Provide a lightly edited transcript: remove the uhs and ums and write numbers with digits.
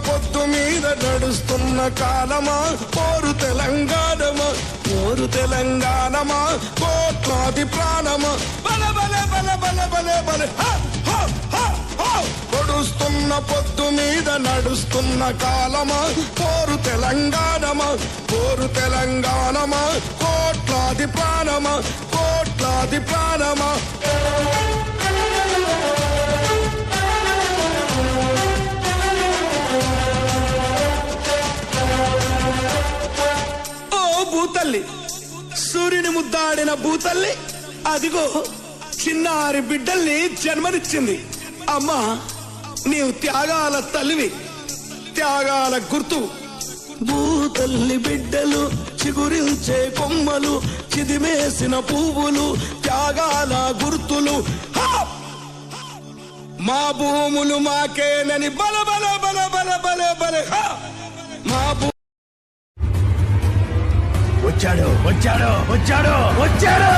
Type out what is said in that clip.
పొద్దు మీద నడుస్తున్న కాలమా పోరు తెలంగాణమా, పోరు తెలంగాణమా, కోట్లాది ప్రాణమా, బల బల బల బల బల బల పొడుస్తున్న పొద్దు మీద నడుస్తున్న కాలమా పోరు తెలంగాణమా, పోరు తెలంగాణమా, కోట్లాది ప్రాణమా, కోట్లాది ప్రాణమా. భూతల్లి, సూర్యుని ముద్దాడిన భూతల్లి అదిగో చిన్నారి బిడ్డల్ని జన్మనిచ్చింది. అమ్మా, నీవు త్యాగాల తల్లివి, త్యాగాల గుర్తు. భూతల్లి బిడ్డలు చిగురించే కొమ్మలు, చిదిమేసిన పువ్వులు, త్యాగాల గుర్తులు. మా భూములు మాకేనని బల బల బల బల బల బల మా వచ్చాడు వచ్చాడు వచ్చాడు వచ్చాడు